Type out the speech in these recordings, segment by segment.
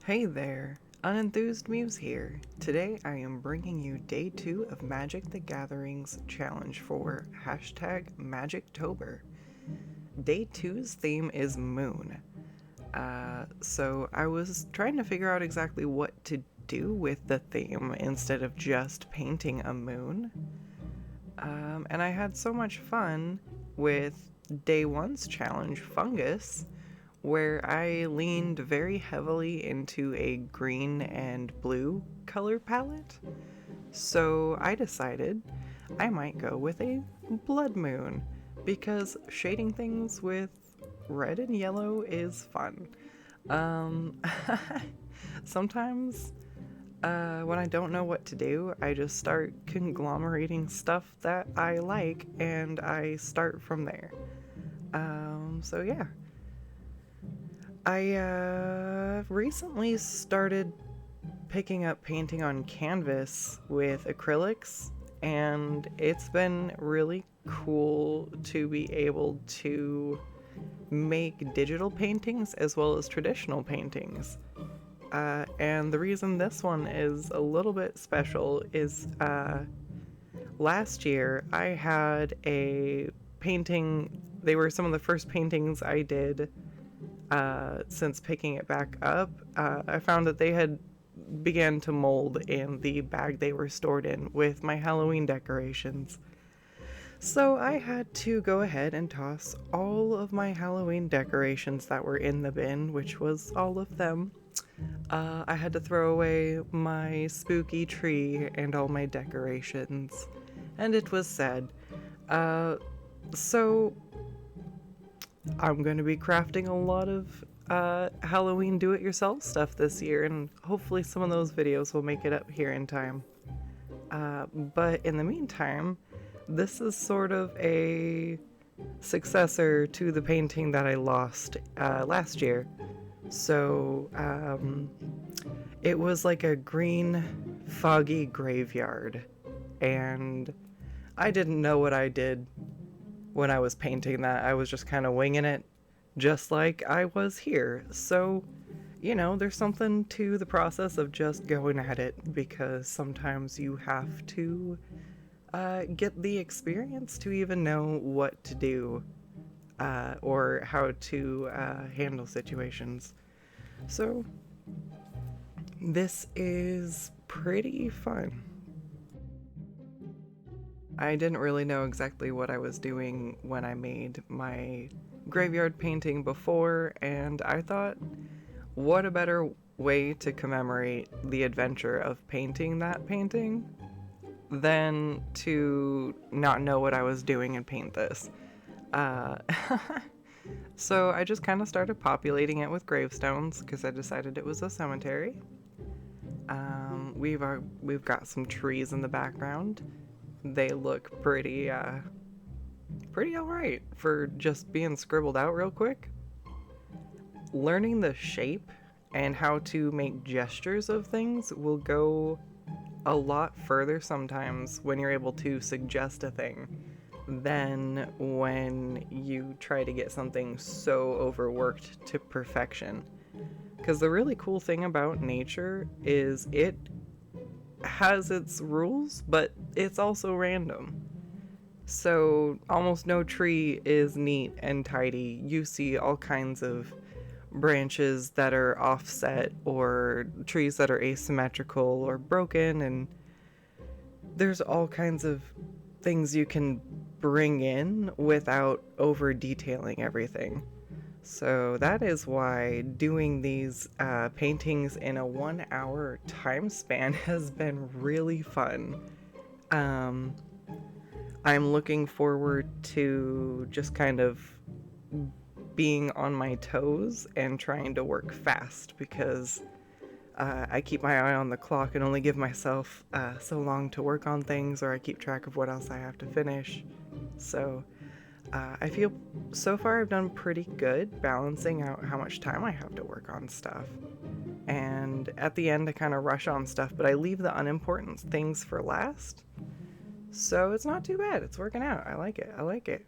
Hey there, Unenthused Muse here. Today I am bringing you day 2 of Magic the Gathering's challenge for #Magictober. Day two's theme is Moon. So I was trying to figure out exactly what to do with the theme instead of just painting a moon. And I had so much fun with day 1's challenge, Fungus, where I leaned very heavily into a green and blue color palette. So I decided I might go with a blood moon because shading things with red and yellow is fun. Um, Sometimes when I don't know what to do, I just start conglomerating stuff that I like and I start from there. So yeah. I recently started picking up painting on canvas with acrylics, and it's been really cool to be able to make digital paintings as well as traditional paintings. And the reason this one is a little bit special is last year I had a painting, they were some of the first paintings I did since picking it back up. I found that they had began to mold in the bag they were stored in with my Halloween decorations. So I had to go ahead and toss all of my Halloween decorations that were in the bin, which was all of them. I had to throw away my spooky tree and all my decorations, and it was sad. So I'm going to be crafting a lot of Halloween do-it-yourself stuff this year, and hopefully some of those videos will make it up here in time. But in the meantime, this is sort of a successor to the painting that I lost last year. So it was like a green, foggy graveyard, and I didn't know what I did when I was painting that. I was just kind of winging it, just like I was here. So, there's something to the process of just going at it, because sometimes you have to get the experience to even know what to do or how to handle situations. So, this is pretty fun. I didn't really know exactly what I was doing when I made my graveyard painting before, and I thought, what a better way to commemorate the adventure of painting that painting than to not know what I was doing and paint this. Uh, so I just kind of started populating it with gravestones because I decided it was a cemetery. We've got some trees in the background. They look pretty alright for just being scribbled out real quick. Learning the shape and how to make gestures of things will go a lot further sometimes when you're able to suggest a thing than when you try to get something so overworked to perfection. Because the really cool thing about nature is it has its rules, but it's also random. So almost no tree is neat and tidy. You see all kinds of branches that are offset or trees that are asymmetrical or broken, and there's all kinds of things you can bring in without over detailing everything. So that is why doing these paintings in a 1 hour time span has been really fun. I'm looking forward to just kind of being on my toes and trying to work fast, because I keep my eye on the clock and only give myself so long to work on things, or I keep track of what else I have to finish. So I feel so far I've done pretty good balancing out how much time I have to work on stuff. And at the end, I kind of rush on stuff, but I leave the unimportant things for last. So it's not too bad. It's working out. I like it.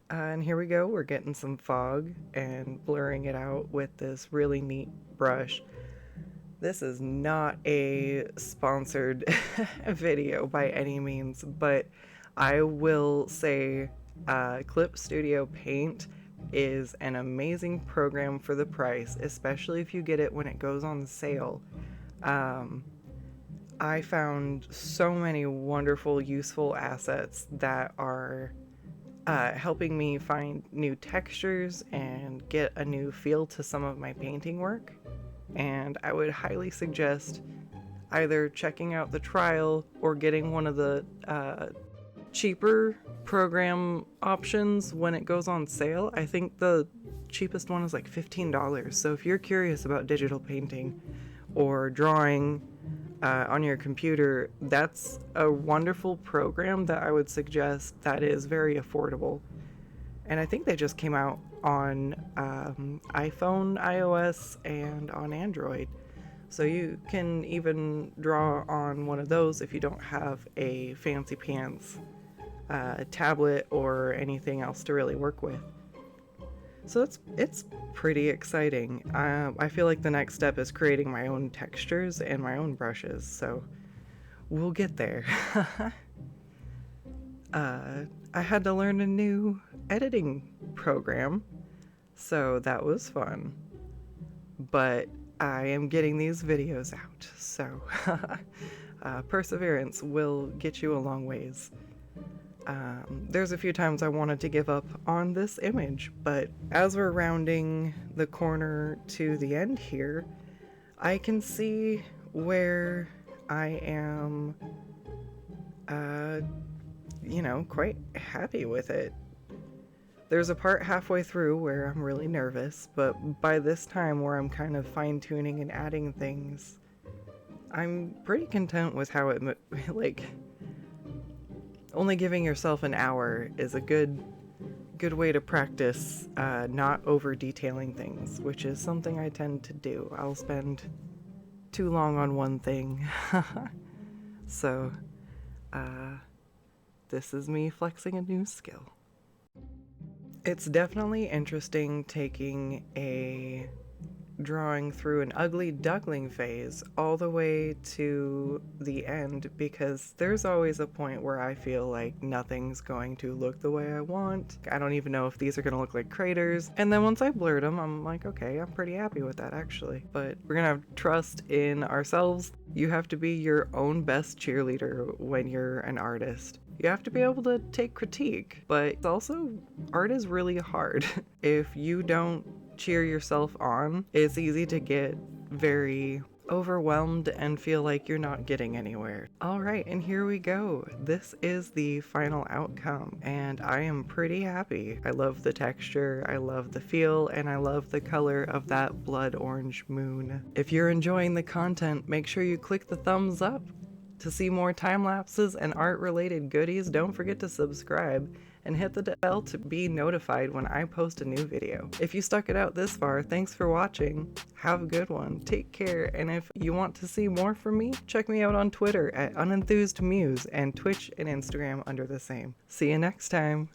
And here we go. We're getting some fog and blurring it out with this really neat brush. This is not a sponsored video by any means, but I will say Clip Studio Paint is an amazing program for the price, especially if you get it when it goes on sale. I found so many wonderful, useful assets that are helping me find new textures and get a new feel to some of my painting work. And I would highly suggest either checking out the trial or getting one of the cheaper program options when it goes on sale. I think the cheapest one is like $15. So if you're curious about digital painting or drawing on your computer, that's a wonderful program that I would suggest that is very affordable. And I think they just came out on iPhone, iOS, and on Android. So you can even draw on one of those if you don't have a fancy pants tablet or anything else to really work with. So it's pretty exciting. I feel like the next step is creating my own textures and my own brushes, so we'll get there. I had to learn a new editing program, so that was fun. But I am getting these videos out, so perseverance will get you a long ways. There's a few times I wanted to give up on this image, but as we're rounding the corner to the end here, I can see where I am, quite happy with it. There's a part halfway through where I'm really nervous, but by this time where I'm kind of fine-tuning and adding things, I'm pretty content with how it, only giving yourself an hour is a good way to practice not over-detailing things, which is something I tend to do. I'll spend too long on one thing. So, this is me flexing a new skill. It's definitely interesting taking a drawing through an ugly duckling phase all the way to the end, because there's always a point where I feel like nothing's going to look the way I want. I don't even know if these are going to look like craters. And then once I blurred them, I'm like, okay, I'm pretty happy with that actually. But we're gonna have trust in ourselves. You have to be your own best cheerleader when you're an artist. You have to be able to take critique, but also art is really hard. If you don't cheer yourself on, it's easy to get very overwhelmed and feel like you're not getting anywhere. All right, and here we go. This is the final outcome, and I am pretty happy. I love the texture, I love the feel, and I love the color of that blood orange moon. If you're enjoying the content, make sure you click the thumbs up. To see more time lapses and art related goodies, don't forget to subscribe and hit the bell to be notified when I post a new video. If you stuck it out this far, thanks for watching. Have a good one. Take care, and if you want to see more from me, check me out on Twitter at unenthused muse and Twitch and Instagram under the same. See you next time.